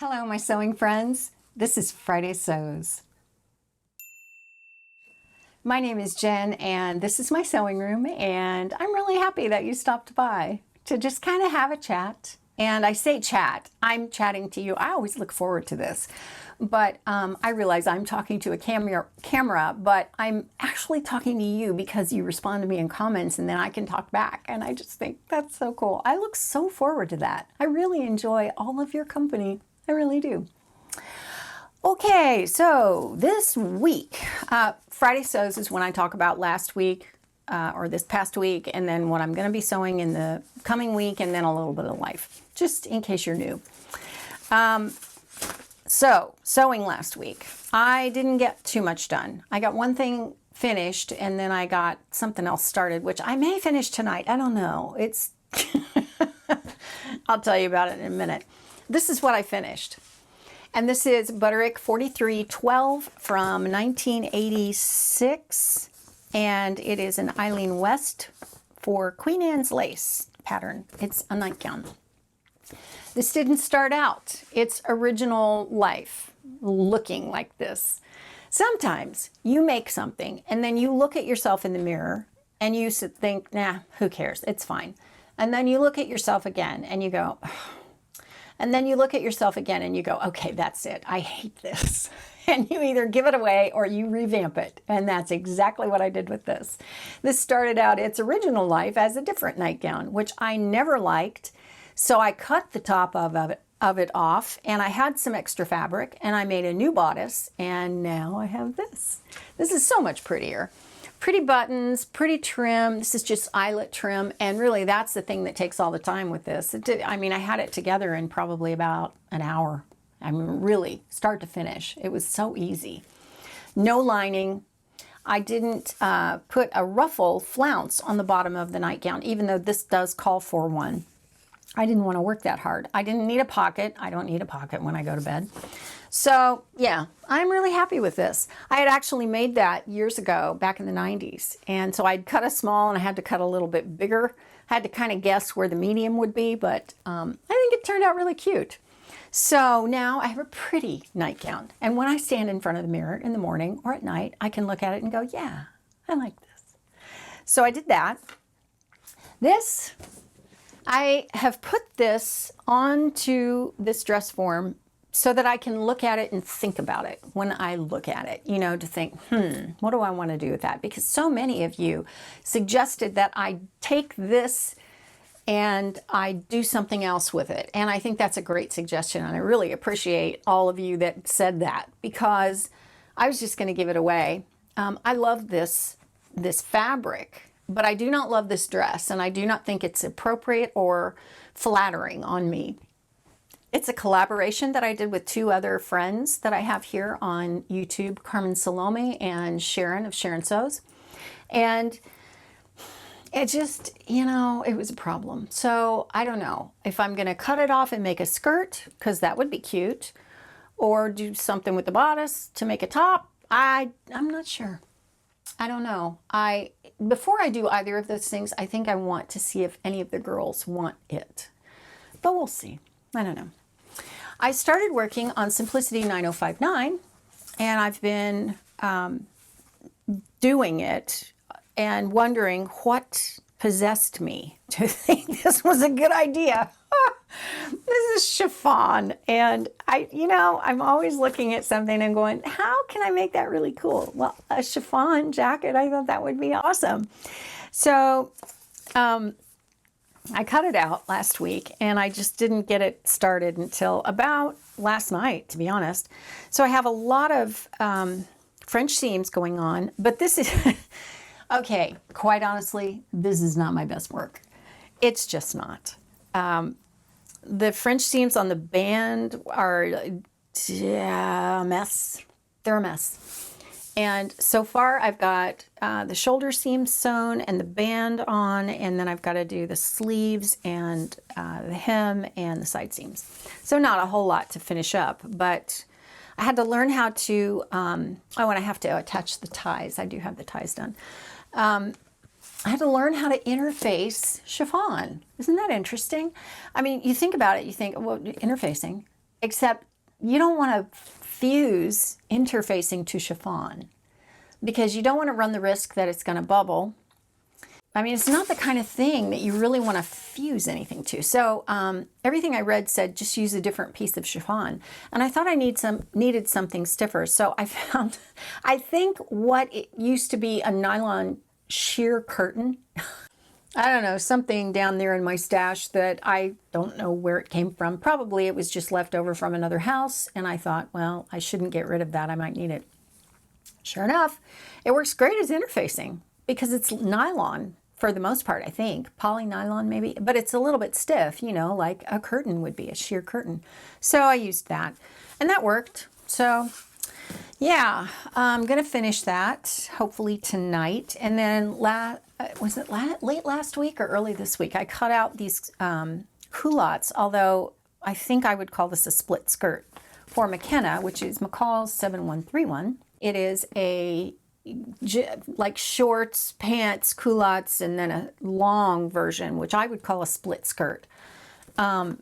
Hello, my sewing friends. This is Friday Sews. My name is Jen, and this is my sewing room, and I'm really happy that you stopped by to just kind of have a chat. And I say chat, I'm chatting to you. I always look forward to this, but I realize I'm talking to a camera, but I'm actually talking to you because you respond to me in comments, and then I can talk back. And I just think that's so cool. I look so forward to that. I really enjoy all of your company. I really do. Okay, so this week, Friday Sews is when I talk about last week or this past week, and then what I'm going to be sewing in the coming week, and then a little bit of life, just in case you're new. So, sewing last week. I didn't get too much done. I got one thing finished, and then I got something else started, which I may finish tonight. I don't know. It's I'll tell you about it in a minute. This is what I finished. And this is Butterick 4312 from 1986. And it is an Eileen West for Queen Anne's lace pattern. It's a nightgown. This didn't start out its original life looking like this. Sometimes you make something and then you look at yourself in the mirror and you think, nah, who cares? It's fine. And then you look at yourself again and you go, and then you look at yourself again and you go, okay, that's it. I hate this. And you either give it away or you revamp it. And that's exactly what I did with this. This started out its original life as a different nightgown, which I never liked. So I cut the top of it off, and I had some extra fabric, and I made a new bodice, and now I have this. This is so much prettier. Pretty buttons, pretty trim. This is just eyelet trim, and really that's the thing that takes all the time with this. I mean, I had it together in probably about an hour. I mean, really, start to finish. It was so easy. No lining. I didn't put a ruffle flounce on the bottom of the nightgown, even though this does call for one. I didn't want to work that hard. I didn't need a pocket. I don't need a pocket when I go to bed. So yeah, I'm really happy with this. I had actually made that years ago, back in the 90s. And so I'd cut a small and I had to cut a little bit bigger. I had to kind of guess where the medium would be, but I think it turned out really cute. So now I have a pretty nightgown. And when I stand in front of the mirror in the morning or at night, I can look at it and go, yeah, I like this. So I did that. This, I have put this onto this dress form so that I can look at it and think about it when I look at it, you know, to think, what do I want to do with that? Because so many of you suggested that I take this and I do something else with it. And I think that's a great suggestion. And I really appreciate all of you that said that, because I was just going to give it away. I love this fabric, but I do not love this dress, and I do not think it's appropriate or flattering on me. It's a collaboration that I did with two other friends that I have here on YouTube, Carmen Salome and Sharon of Sharon Sews. And it just, you know, it was a problem. So I don't know if I'm going to cut it off and make a skirt, because that would be cute, or do something with the bodice to make a top. I'm not sure. I don't know. Before I do either of those things, I think I want to see if any of the girls want it. But we'll see. I don't know. I started working on Simplicity 9059, and I've been doing it and wondering what possessed me to think this was a good idea. This is chiffon, and I'm always looking at something and going, how can I make that really cool? Well, a chiffon jacket, I thought that would be awesome. So I cut it out last week, and I just didn't get it started until about last night, to be honest. So I have a lot of French seams going on, but this is, okay, quite honestly, this is not my best work. It's just not. The French seams on the band are a mess. They're a mess. And so far I've got the shoulder seam sewn and the band on, and then I've got to do the sleeves and the hem and the side seams. So not a whole lot to finish up, but I had to learn how to, and I have to attach the ties. I do have the ties done. I had to learn how to interface chiffon. Isn't that interesting? I mean, you think about it, you think, well, interfacing, except you don't want to fuse interfacing to chiffon because you don't want to run the risk that it's going to bubble. I mean, it's not the kind of thing that you really want to fuse anything to. So everything I read said just use a different piece of chiffon. And I thought I needed something stiffer. So I found, I think what it used to be a nylon sheer curtain. I don't know, something down there in my stash that I don't know where it came from. Probably it was just left over from another house. And I thought, well, I shouldn't get rid of that. I might need it. Sure enough, it works great as interfacing because it's nylon. For the most part, I think. Poly nylon maybe, but it's a little bit stiff, you know, like a curtain would be, a sheer curtain. So I used that and that worked. So yeah, I'm going to finish that hopefully tonight. And then was it late last week or early this week? I cut out these culottes, although I think I would call this a split skirt for McKenna, which is McCall's 7131. It is a like shorts, pants, culottes, and then a long version, which I would call a split skirt. And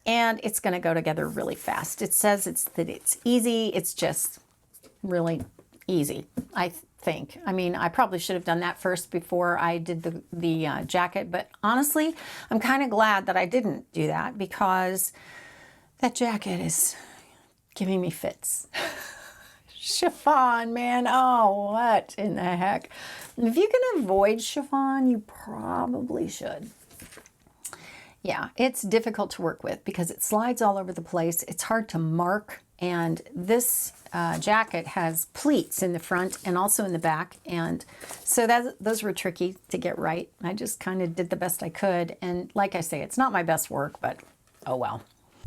it's going to go together really fast. It says that it's easy. It's just really easy, I think. I mean, I probably should have done that first before I did the jacket, but honestly, I'm kind of glad that I didn't do that because that jacket is giving me fits. Chiffon, man. Oh, what in the heck? If you can avoid chiffon, you probably should. Yeah, it's difficult to work with because it slides all over the place. It's hard to mark. And this jacket has pleats in the front and also in the back. And so those were tricky to get right. I just kind of did the best I could. And like I say, it's not my best work, but oh well.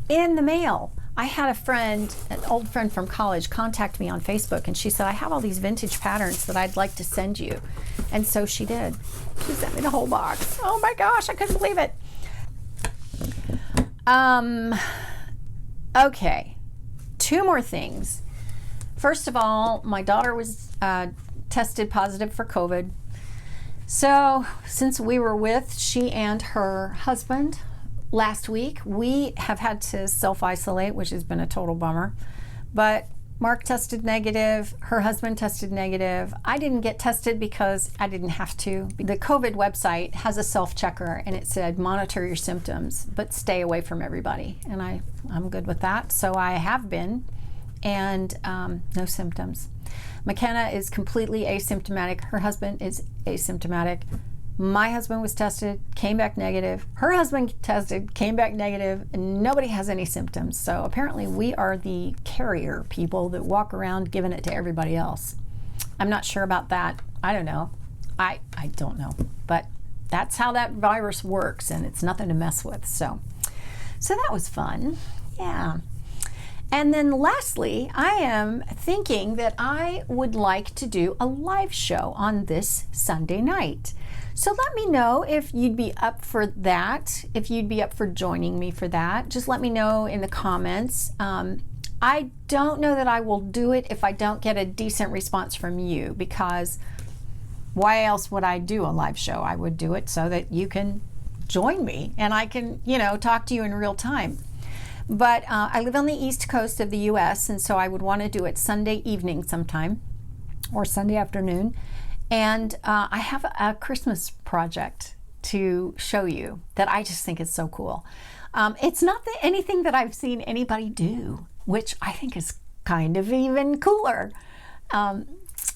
In the mail, I had a friend, an old friend from college, contact me on Facebook, and she said, I have all these vintage patterns that I'd like to send you. And so she did. She sent me the whole box. Oh my gosh, I couldn't believe it. Okay, 2 more things. First of all, my daughter was tested positive for COVID. So since we were with she and her husband last week, we have had to self-isolate, which has been a total bummer. But Mark tested negative, her husband tested negative. I didn't get tested because I didn't have to. The COVID website has a self-checker and it said monitor your symptoms, but stay away from everybody. And I'm good with that. So I have been, and no symptoms. McKenna is completely asymptomatic. Her husband is asymptomatic. My husband was tested, came back negative. Her husband tested, came back negative, and nobody has any symptoms. So apparently we are the carrier people that walk around giving it to everybody else. I'm not sure about that. I don't know. I don't know. But that's how that virus works, and it's nothing to mess with. So that was fun. Yeah. And then lastly, I am thinking that I would like to do a live show on this Sunday night. So let me know if you'd be up for that, if you'd be up for joining me for that. Just let me know in the comments. I don't know that I will do it if I don't get a decent response from you, because why else would I do a live show? I would do it so that you can join me and I can, talk to you in real time. But I live on the East Coast of the US, and so I would want to do it Sunday evening sometime or Sunday afternoon. And I have a Christmas project to show you that I just think is so cool. It's not anything that I've seen anybody do, which I think is kind of even cooler.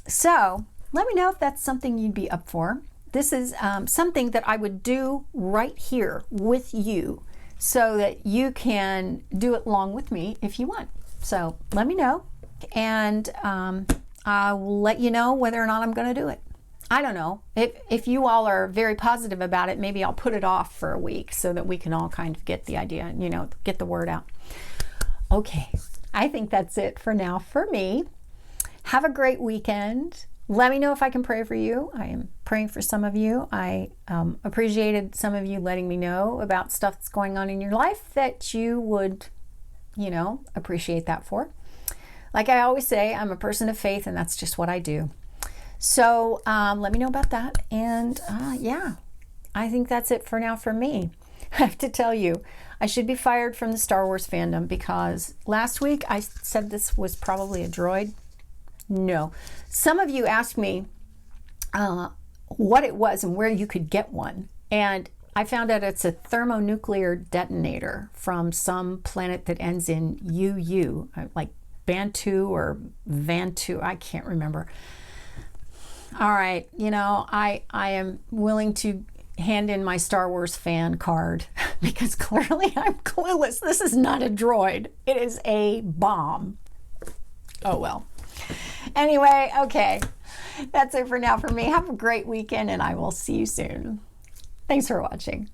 So let me know if that's something you'd be up for. This is something that I would do right here with you so that you can do it along with me if you want. So let me know, and I will let you know whether or not I'm going to do it. I don't know. If you all are very positive about it, maybe I'll put it off for a week so that we can all kind of get the idea, get the word out. Okay, I think that's it for now for me. Have a great weekend. Let me know if I can pray for you. I am praying for some of you. I appreciated some of you letting me know about stuff that's going on in your life that you would, appreciate that for. Like I always say, I'm a person of faith, and that's just what I do. So let me know about that. And yeah, I think that's it for now for me. I have to tell you, I should be fired from the Star Wars fandom because last week I said this was probably a droid. No. Some of you asked me what it was and where you could get one. And I found out it's a thermonuclear detonator from some planet that ends in UU, like Bantu or Vantu. I can't remember. All right. You know, I am willing to hand in my Star Wars fan card because clearly I'm clueless. This is not a droid. It is a bomb. Oh, well. Anyway, okay. That's it for now for me. Have a great weekend and I will see you soon. Thanks for watching.